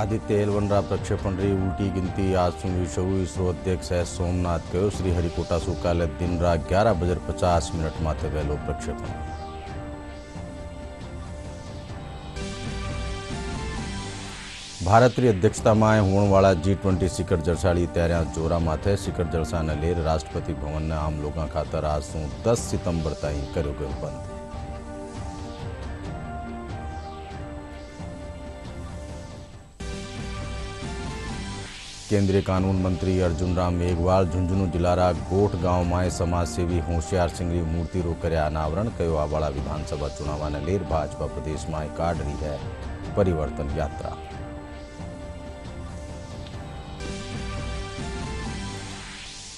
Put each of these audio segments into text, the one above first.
Aditya L1 प्रक्षेपण री उल्टी गिनती आज सुनी शुरू। इसरो अध्यक्ष एस सोमनाथ कहो श्रीहरिकोटा सु काले दिन रात 11:50 माथे वहेलो प्रक्षेपण। भारतरी अध्यक्षता में होने G20 शिखर जलसाड़ी तैयारियां जोरा माथे। शिखर जलसा ने लेर राष्ट्रपति भवन ने आम लोगों खातर आज सु 10 सितंबर ताईं कर्यो गयो बंद। केंद्रीय कानून मंत्री अर्जुन राम मेघवाल झुंझुनू जिलारा गोठ गांव में समाजसेवी होशियार सिंह री मूर्ति रो कर्या अनावरण। कहो आवाड़ा विधानसभा चुनाव ने लेर भाजपा प्रदेश में काढ़ रही है परिवर्तन यात्रा।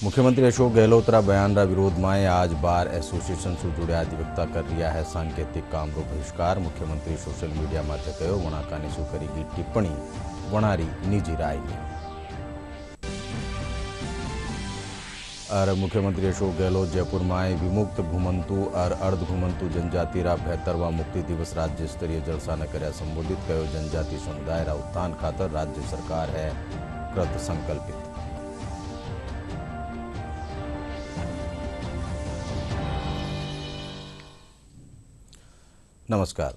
मुख्यमंत्री अशोक गहलोत बयान रा विरोध में आज बार एसोसिएशन से जुड़े अधिवक्ता कर रिया है सांकेतिक काम रो बहिष्कार। मुख्यमंत्री सोशल मीडिया माथे कहो वणाकानी शू करेगी टिप्पणी वणारी निजी राय ने। और मुख्यमंत्री अशोक गहलोत जयपुर में विमुक्त घुमंतु और अर्ध घुमंतु जनजाति रा 72वां मुक्ति दिवस राज्य स्तरीय जलसा ने कर्या संबोधित। कहो जनजाति समुदाय रा उत्थान खातर राज्य सरकार है कृत संकल्पित। नमस्कार,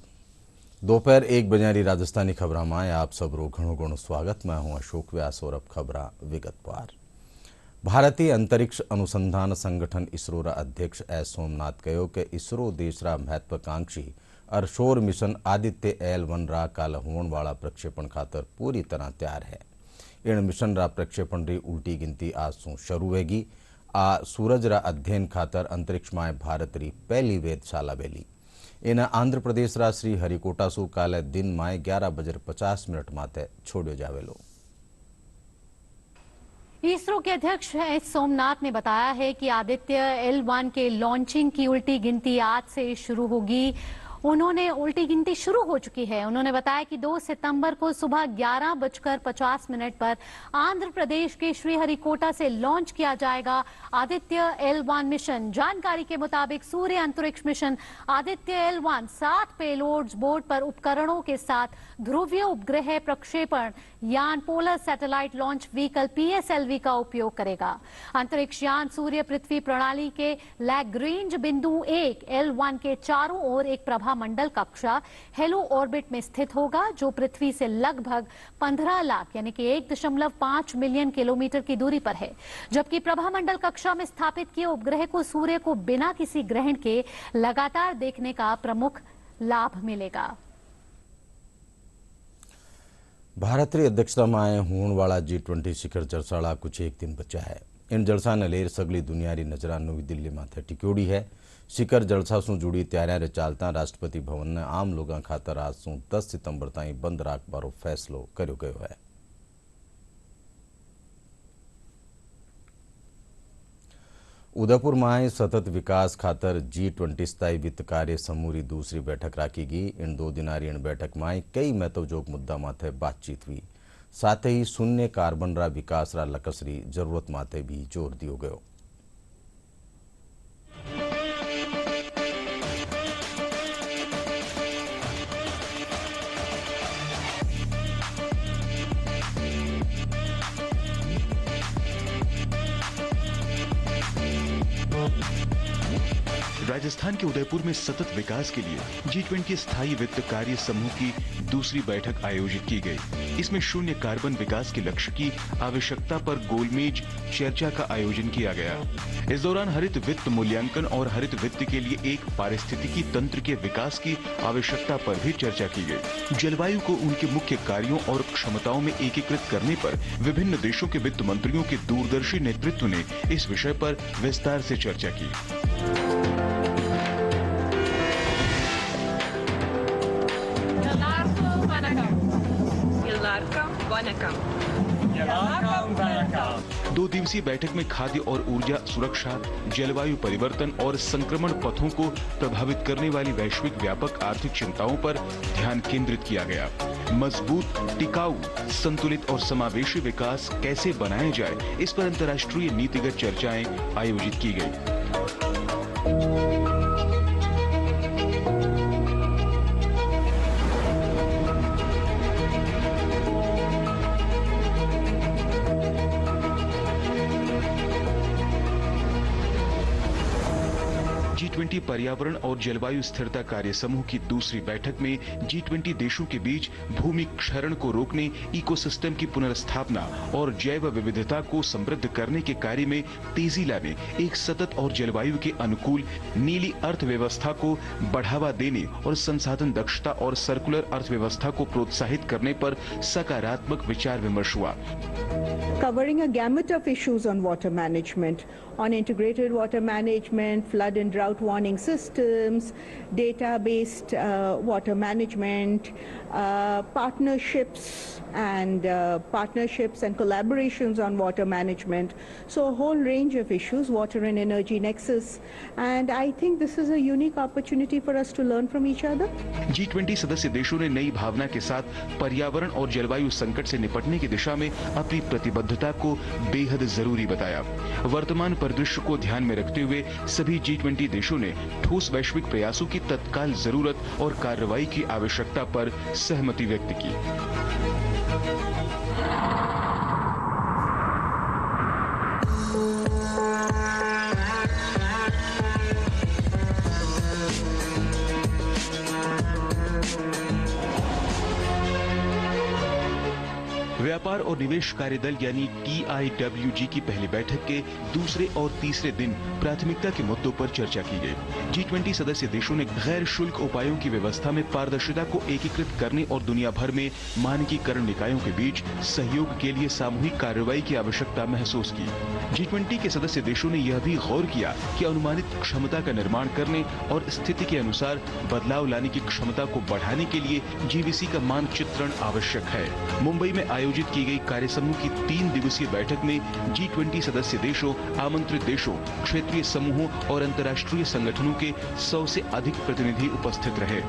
दोपहर 1 बजे राजस्थानी खबरों में आप सब रो घणो स्वागत। मैं हूं अशोक व्यास और अब खबरा विगतवार। भारतीय अंतरिक्ष अनुसंधान संगठन इसरो रा अध्यक्ष एस सोमनाथ कहो कि इसरो देश रा महत्वाकांक्षी और शोर मिशन आदित्य एल1 रा काल होने वाला प्रक्षेपण खातर पूरी तरह तैयार है। इन मिशन रा प्रक्षेपण री उल्टी गिनती आज सु शुरू होगी। आ सूरज रा अध्ययन खातर अंतरिक्ष में भारत री पहली वेधशाला बेली। इन आंध्र प्रदेश रा श्रीहरिकोटा सु काले दिन में 11:50 माथे छोड़ो जावेलो। इसरो के अध्यक्ष एस सोमनाथ ने बताया है कि आदित्य एल1 के लॉन्चिंग की उल्टी गिनती आज से शुरू होगी। उन्होंने उल्टी गिनती शुरू हो चुकी है। उन्होंने बताया कि 2 सितंबर को सुबह 11:50 पर आंध्र प्रदेश के श्रीहरिकोटा से लॉन्च किया जाएगा आदित्य एल1 मिशन। जानकारी के मुताबिक सूर्य अंतरिक्ष mission Aditya L1 7 payloads board पर उपकरणों के साथ ध्रुवीय उपग्रह प्रक्षेपण यान polar satellite launch vehicle PSLV का उपयोग करेगा। अंतरिक्ष यान सूर्य पृथ्वी प्रणाली के लैग्रेंज बिंदु 1 L1 के चारों ओर एक प्रभा मंडल कक्षा हेलो ऑर्बिट में स्थित होगा, जो पृथ्वी से लगभग 15 लाख यानी कि 1.5 मिलियन किलोमीटर की दूरी पर है। जबकि प्रभा मंडल कक्षा में स्थापित किए उपग्रह को सूर्य को बिना किसी ग्रहण के लगातार देखने का प्रमुख लाभ मिलेगा। भारत की अध्यक्षता में होने वाला G20 शिखर जलसा कुछ एक दिन बचा है। इन जलसा ने लेर सगली दुनिया री नजर नवी दिल्ली माथे टिक्योड़ी है। शिखर जलसा से जुड़ी तैयारियां चलता राष्ट्रपति भवन ने आम लोगों खातर आज सु 10 सितंबर ताईं बंद राखवारो फैसलो कर्यो गयो है। उदयपुर में सतत विकास खातर G20 स्थायी वित्त कार्य समूह की दूसरी बैठक राखी गई। इन 2 दिनारी इन बैठक में कई महत्वजोग मुद्दा माथे बातचीत हुई। साथ ही शून्य कार्बन रा विकास रा लक्ष्य री जरूरत माथे भी जोर दियो गयो। राजस्थान के उदयपुर में सतत विकास के लिए G20 स्थायी वित्त कार्य समूह की दूसरी बैठक आयोजित की गई। इसमें शून्य कार्बन विकास के लक्ष्य की आवश्यकता पर गोलमेज चर्चा का आयोजन किया गया। इस दौरान हरित वित्त मूल्यांकन और हरित वित्त के लिए एक पारिस्थितिकी तंत्र के विकास की आवश्यकता पर भी चर्चा की गई। जलवायु को उनके मुख्य कार्यों और क्षमताओं में एकीकृत करने पर विभिन्न देशों के वित्त मंत्रियों के दूरदर्शी नेतृत्व ने इस विषय पर विस्तार से चर्चा की। दो दिवसीय बैठक में खाद्य और ऊर्जा सुरक्षा, जलवायु परिवर्तन और संक्रमण पथों को प्रभावित करने वाली वैश्विक व्यापक आर्थिक चिंताओं पर ध्यान केंद्रित किया गया। मजबूत, टिकाऊ, संतुलित और समावेशी विकास कैसे बनाया जाए, इस पर अंतर्राष्ट्रीय नीतिगत चर्चाएं आयोजित की गई। G20 पर्यावरण और जलवायु स्थिरता कार्य समूह की दूसरी बैठक में G20 देशों के बीच भूमि क्षरण को रोकने, इकोसिस्टम की पुनर्स्थापना और जैव विविधता को समृद्ध करने के कार्य में तेजी लाने, एक सतत और जलवायु के अनुकूल नीली अर्थव्यवस्था को बढ़ावा देने और संसाधन दक्षता और सर्कुलर अर्थव्यवस्था को प्रोत्साहित करने पर सकारात्मक विचार विमर्श हुआ। Covering a gamut of issues on water management, on integrated water management, flood and drought warning systems, data-based water management, partnerships and collaborations on water management. So a whole range of issues, water and energy nexus, and I think this is a unique opportunity for us to learn from each other. G20 सदस्य देशों ने नई भावना के साथ पर्यावरण और जलवायु संकट से निपटने की दिशा में अपनी प्रतिबद्धता को बेहद जरूरी बताया। वर्तमान परिदृश्य को ध्यान में रखते हुए सभी G20 देशों ने ठोस वैश्विक प्रयासों की तत्काल जरूरत और कार्रवाई की आवश्यकता पर सहमति व्यक्त की। व्यापार और निवेश कार्यदल यानी TIWG की पहली बैठक के दूसरे और तीसरे दिन प्राथमिकता के मुद्दों पर चर्चा की गई। G20 सदस्य देशों ने गैर शुल्क उपायों की व्यवस्था में पारदर्शिता को एकीकृत करने और दुनिया भर में मानकीकरण निकायों के बीच सहयोग के लिए सामूहिक कार्रवाई की आवश्यकता महसूस की। G20 के सदस्य देशों ने यह भी गौर किया कि अनुमानित क्षमता का निर्माण करने और स्थिति के अनुसार बदलाव लाने की क्षमता को बढ़ाने के लिए GVC का मानचित्रण आवश्यक है। मुंबई में आयोजित की गई कार्यसमूह की 3 दिवसीय बैठक में G20 सदस्य देशों, आमंत्रित देशों, क्षेत्रीय समूहों और अंतर्राष्ट्रीय संगठनों के 100 से अधिक प्रतिनिधि उपस्थित रहे।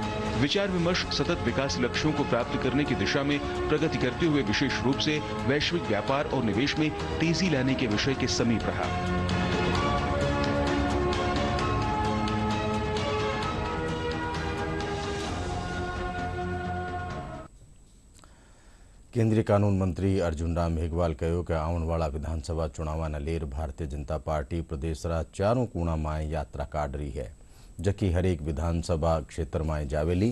विचार विमर्श सतत विकास लक्ष्यों को प्राप्त करने की दिशा में प्रगति करते हुए विशेष रूप से वैश्विक व्यापार और निवेश में तेजी लाने के विषय के समीप रहा। केंद्रीय कानून मंत्री अर्जुन राम मेघवाल कहो कि आवणवाला विधानसभा चुनाव लेर भारतीय जनता पार्टी प्रदेश चारों कूणा में यात्रा काढ़ रही है, जबकि हरेक विधानसभा क्षेत्र में जावेली।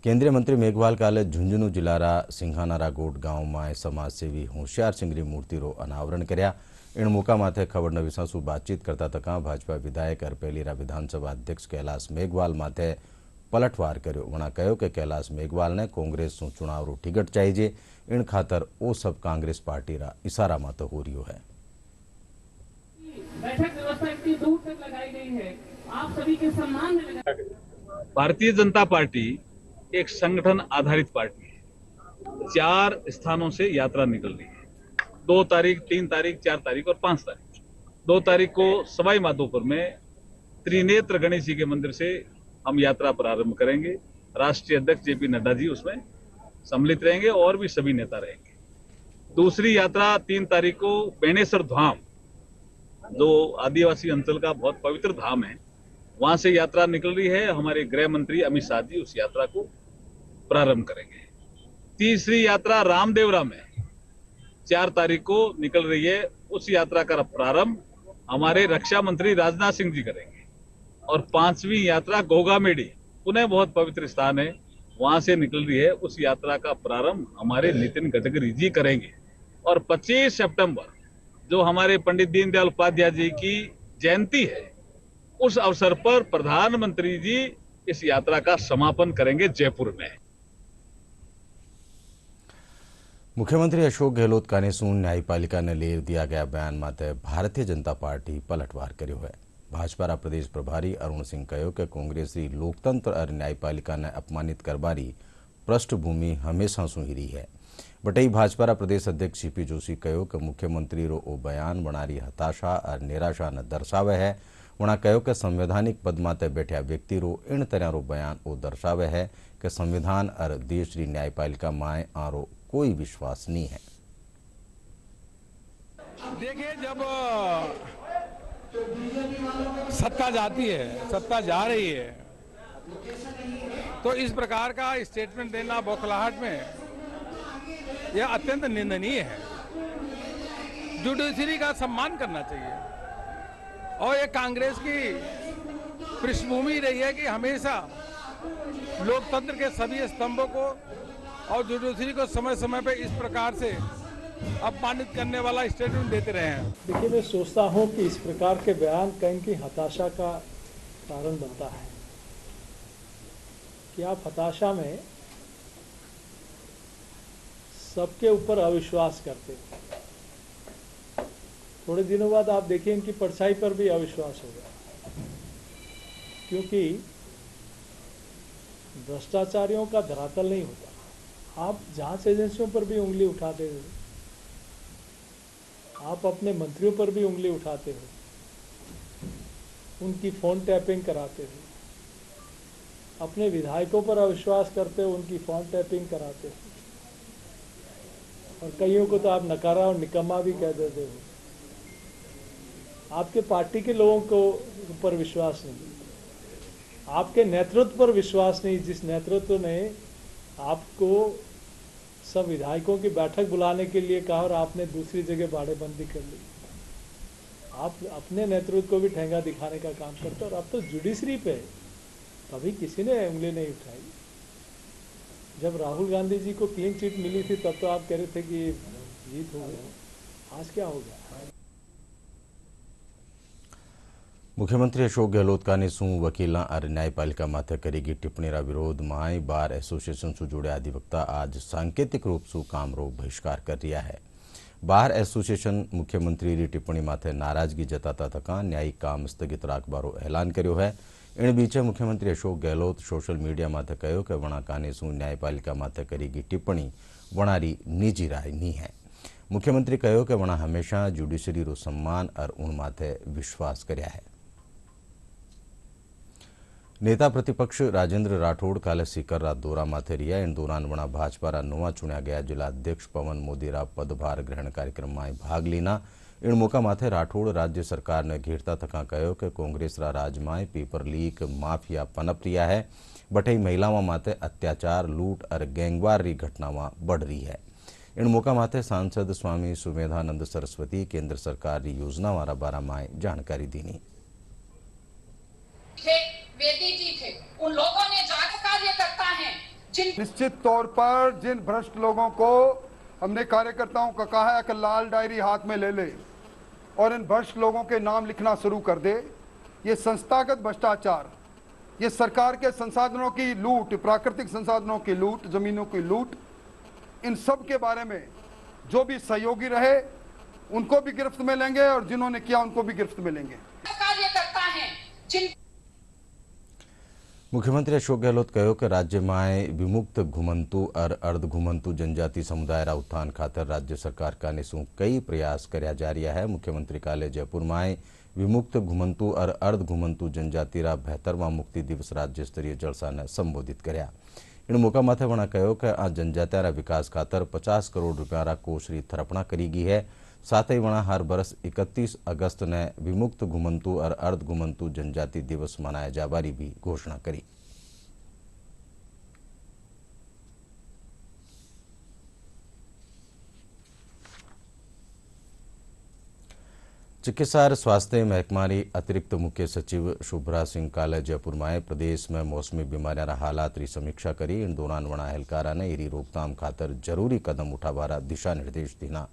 केंद्रीय मंत्री मेघवाल काले झुंझुनू जिला सिंघानारा गोट गांव में समाजसेवी होशियार सिंगरी मूर्ति रो अनावरण कर्या। इन मौका माथे खबर नवीसासु बातचीत करता तका भाजपा विधायक अरपेलीरा विधानसभा अध्यक्ष कैलाश मेघवाल माथे पलटवार कर्यो। वणा कहो कि कैलाश मेघवाल ने कांग्रेस सु चुनाव रो टिकट चाहिए, इन खातर ओ सब कांग्रेस पार्टी रा इशारा मत हो रियो है। बैठक व्यवस्था इतनी दूर तक लगाई गई है, आप सभी के सम्मान में लगाई। भारतीय जनता पार्टी एक संगठन आधारित पार्टी है। 4 स्थानों से यात्रा निकल रही है, 2 तारीख, 3 तारीख, 4 तारीख और 5 तारीख। 2 तारीख को सवाई माधोपुर में त्रिनेत्र गणेश जी के मंदिर से हम यात्रा प्रारंभ करेंगे। राष्ट्रीय अध्यक्ष JP नड्डा जी उसमें सम्मिलित रहेंगे और भी सभी नेता रहेंगे। दूसरी यात्रा 3 तारीख को बेणेसर धाम, जो आदिवासी अंचल का बहुत पवित्र धाम है, वहां से यात्रा निकल रही है। हमारे गृह मंत्री अमित शाह जी उस यात्रा को प्रारंभ करेंगे। तीसरी यात्रा रामदेवरा में 4 तारीख को निकल रही है। उस यात्रा का प्रारंभ हमारे रक्षा मंत्री राजनाथ सिंह जी करेंगे। और 5वीं यात्रा गोगामेडी, पुनः बहुत पवित्र स्थान है, वहां से निकल रही है। उस यात्रा का प्रारंभ हमारे नितिन गडकरी जी करेंगे। और 25 सितंबर जो हमारे पंडित दीनदयाल उपाध्याय जी की जयंती है, उस अवसर पर प्रधानमंत्री जी इस यात्रा का समापन करेंगे जयपुर में। मुख्यमंत्री अशोक गहलोत कानेसून न्यायपालिका ने ले दिया गया बयान माते भारतीय जनता पार्टी पलटवार कर्यो है। भाजपा प्रदेश प्रभारी अरुण सिंह कहो कि कांग्रेसी लोकतंत्र और न्यायपालिका ने अपमानित करवारी पृष्ठभूमि हमेशा सु ही रही है। बटई भाजपा प्रदेश अध्यक्ष CP जोशी कहो कि मुख्यमंत्री रो ओ बयान बनारी हताशा और निराशा ने दर्शावे है। वणा कहो कि संवैधानिक पद माते बैठा व्यक्ति रो इन तरह रो बयान ओ दर्शावे है कि संविधान और देश री न्यायपालिका माए आरो कोई विश्वास नहीं है। देखिए, जब सत्ता जाती है, सत्ता जा रही है, तो इस प्रकार का स्टेटमेंट देना बौखलाहट में यह अत्यंत निंदनीय है। जुडिशरी का सम्मान करना चाहिए। और ये कांग्रेस की पृष्ठभूमि रही है कि हमेशा लोकतंत्र के सभी स्तंभों को और जुडिशरी को समय समय पे इस प्रकार से अपमानित करने वाला स्टेटमेंट देते रहे हैं। देखिए, मैं सोचता हूं कि इस प्रकार के बयान कहीं की हताशा का कारण बनता है कि आप हताशा में सबके ऊपर अविश्वास करते हो। थोड़े दिनों बाद आप देखिए इनकी परछाई पर भी अविश्वास होगा, क्योंकि भ्रष्टाचारियों का धरातल नहीं होता। आप जांच एजेंसियों पर भी उंगली उठाते हो, आप अपने मंत्रियों पर भी उंगली उठाते हो, उनकी फोन टैपिंग कराते हो, अपने विधायकों पर अविश्वास करते हो, उनकी फोन टैपिंग कराते हो, और कईयों को तो आप नकारा और निकम्मा भी कह देते हो। आपके पार्टी के लोगों को ऊपर विश्वास नहीं, आपके नेतृत्व पर विश्वास नहीं, जिस नेतृत्व ने आपको सब विधायकों की बैठक बुलाने के लिए कहा और आपने दूसरी जगह बाड़ेबंदी कर ली। आप अपने नेतृत्व को भी ठेंगा दिखाने का काम करते हो, और अब तो जुडिशरी पे कभी किसी ने उंगली नहीं उठाई। जब राहुल गांधी जी को क्लीन चिट मिली थी तब तो आप कह रहे थे कि जीत हो गया, आज क्या हो गया? मुख्यमंत्री अशोक गहलोत का ने શું વકીલાં અરે ન્યાયપાલિકા માથે કરેગી ટિપ્પણીના વિરોધમાં બાર એસોસિએશન से जुड़े अधिवक्ता आज सांकेतिक रूप से कामरोग बहिष्कार कर रहा है। बार एसोसिएशन मुख्यमंत्री री टिप्पणी माथे नाराजगी जताता थका न्यायिक काम स्थगित राखवारो ऐलान कर्यो है। इन बीचे मुख्यमंत्री अशोक गहलोत सोशल मीडिया माथे कह्यो कि वणा काने શું न्यायपालिका माथे करेगी टिप्पणी वणारी निजी राय नहीं है। मुख्यमंत्री कह्यो कि वणा हमेशा जुडिशरी रो सम्मान और उन माथे विश्वास कर्या है। नेता प्रतिपक्ष राजेंद्र राठौड़ काले सीकररा दौरा माथे रिया। इन दौरान वणा भाजपा नवा चुन्या गया जिला अध्यक्ष पवन मोदीरा पदभार ग्रहण कार्यक्रम में भाग लीना। इन मौका माथे राठौड़ राज्य सरकार ने घेरता थका कहो कि कांग्रेस रा राज में पेपर लीक माफिया पनप रिया है। बटई महिलाओं माथे अत्याचार लूट और गैंगवार री घटनावां बढ़ रही है। इन मौका माथे सांसद स्वामी सुमेधानंद सरस्वती केंद्र सरकार री योजना वाला बारा में जानकारी दीनी। वेदी जी थे, उन लोगों ने जाकर कार्यकर्ता हैं जिन निश्चित तौर पर जिन भ्रष्ट लोगों को हमने कार्यकर्ताओं का कहा है कि लाल डायरी हाथ में ले ले और इन भ्रष्ट लोगों के नाम लिखना शुरू कर दे। ये संस्थागत भ्रष्टाचार, ये सरकार के संसाधनों की लूट, प्राकृतिक संसाधनों की लूट, जमीनों की लूट, इन सब के बारे में जो भी सहयोगी रहे उनको भी गिरफ्त में लेंगे और जिन्होंने किया उनको भी गिरफ्त में लेंगे। कार्यकर्ता हैं जिन मुख्यमंत्री अशोक गहलोत कहो कि राज्य में विमुक्त घुमंतु और अर्ध घुमंतु जनजाति समुदाय रा उत्थान खातर राज्य सरकार का ने कई प्रयास कर्या जा रहा है। मुख्यमंत्री काले जयपुर में विमुक्त घुमंतु और अर्ध घुमंतु जनजाति रा 72वां मुक्ति दिवस राज्य स्तरीय जलसा ने संबोधित कर्या। इन मौका माथे वणा कहो कि आ जनजातिया विकास खातर 50 करोड़ रुपया रा कोष री थरपणा करी गई है। साथ ही वणा हर बरस 31 अगस्त ने विमुक्त घुमंतु और अर्ध घुमंतु जनजाति दिवस मनाया जाबारी भी घोषणा करी। चिकित्सा और स्वास्थ्य महकमा री अतिरिक्त मुख्य सचिव शुभ्रा सिंह काले जयपुर में प्रदेश में मौसमी बीमारियां हालात री समीक्षा करी। इन दौरान वणा एहलकारा ने इरी रोकथाम खातर जरूरी कदम उठावारा दिशा निर्देश दीना।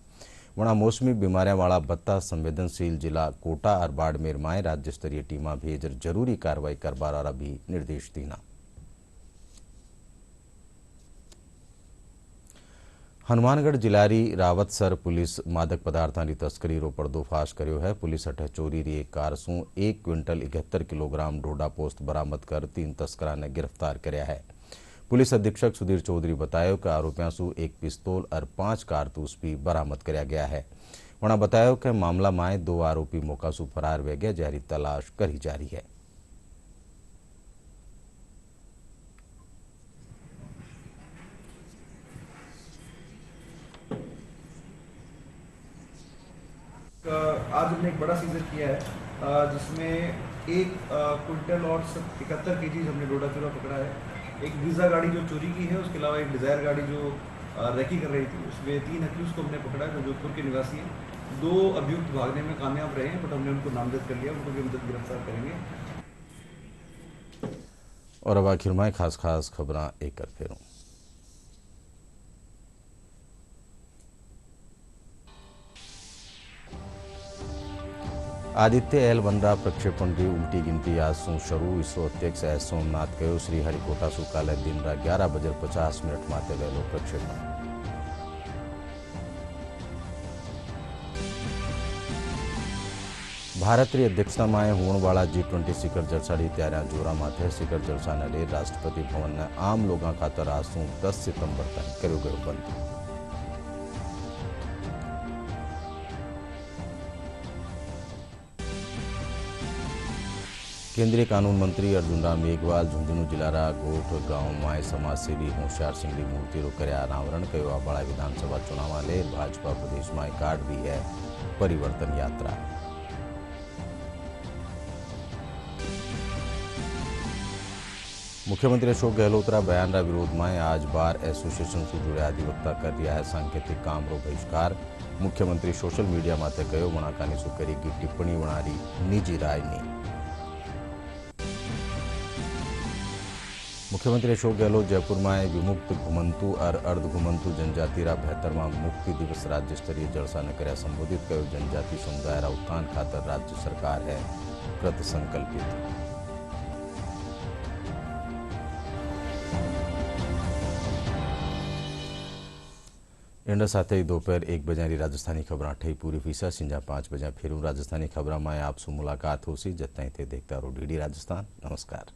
वणा मौसमी बीमारियां वाला 32 संवेदनशील जिला कोटा और बाड़मेर में राज्य स्तरीय टीमा भेज जरूरी कार्रवाई करवारा भी निर्देश दीना। हनुमानगढ़ जिलारी रावतसर पुलिस मादक पदार्थों की तस्करी रो पर्दोफाश कर्यो है। पुलिस अठे चोरी री एक कार सु 1 क्विंटल 71 किलोग्राम डोडा पोस्त बरामद कर 3 तस्करा ने गिरफ्तार कर्या है। पुलिस अधीक्षक सुधीर चौधरी बतायो कि आरोपियों सु 1 पिस्तौल और 5 कारतूस भी बरामद कर्या गया है। वणा बतायो कि मामला में 2 आरोपी मौका सु फरार वे गया, जारी तलाश करी जा रही है। आज हमने एक बड़ा सीजन किया है जिसमें 1 क्विंटल और 71 केजी हमने डोडा चूरा पकड़ा है। एक वीज़ा गाड़ी जो चोरी की है, उसके अलावा एक डिज़ायर गाड़ी जो रैकी कर रही थी, उसमें 3 अक्यूज़ को हमने पकड़ा है जो जोधपुर के निवासी हैं। 2 अभियुक्त भागने में कामयाब रहे हैं, बट हमने उनको नामजद कर लिया, उनको भी हम जल्द गिरफ्तार करेंगे। और अब आखिर में खास खबरां एक कर फेरूं। आदित्य L1 प्रक्षेपण की उल्टी गिनती आज सू शुरू। इसरो अध्यक्ष एस सोमनाथ कहो श्रीहरिकोटा सु काले दिन 11:50 माटे वहेलो प्रक्षेपण। भारत की अध्यक्षता में होने वाला G20 शिखर जलसा त्यारे जोरा माथे। शिखर जलसा ने ले राष्ट्रपति भवन ने आम लोगों खातर आज सू 10 सितंबर तक करो गयो बंद। केंद्रीय कानून मंत्री अर्जुन राम मेघवाल झुंझुनू जिला गोठ गांव में समाजसेवी होशियार सिंह की मूर्ति रो कर अनावरण कयो। आबाड़ा विधानसभा चुनाव ले भाजपा प्रदेश में काट रही है परिवर्तन यात्रा। मुख्यमंत्री अशोक गहलोत बयान रा विरोध में आज बार एसोसिएशन से जुड़े अधिवक्ता कर रहा है सांकेतिक काम रो बहिष्कार। मुख्यमंत्री सोशल मीडिया माते कहो वणाकानी सु करी की टिप्पणी वणारी निजी राय नहीं। मुख्यमंत्री अशोक गहलोत जयपुर में विमुक्त घुमंतु और अर्ध घुमंतु जनजाति रा 72वां मुक्ति दिवस राज्य स्तरीय जलसा ने कर्या संबोधित कहो। जनजाति समुदाय रा उत्थान खातर राज्य सरकार है कृत संकल्पित। इंडा साथ ही दोपहर 1 बजे राजस्थानी खबर ठई पूरी फीसा। सिंजा 5 बजे फिर राजस्थानी खबर में आपसे मुलाकात होसी। जब तक देखता रहो DD राजस्थान। नमस्कार।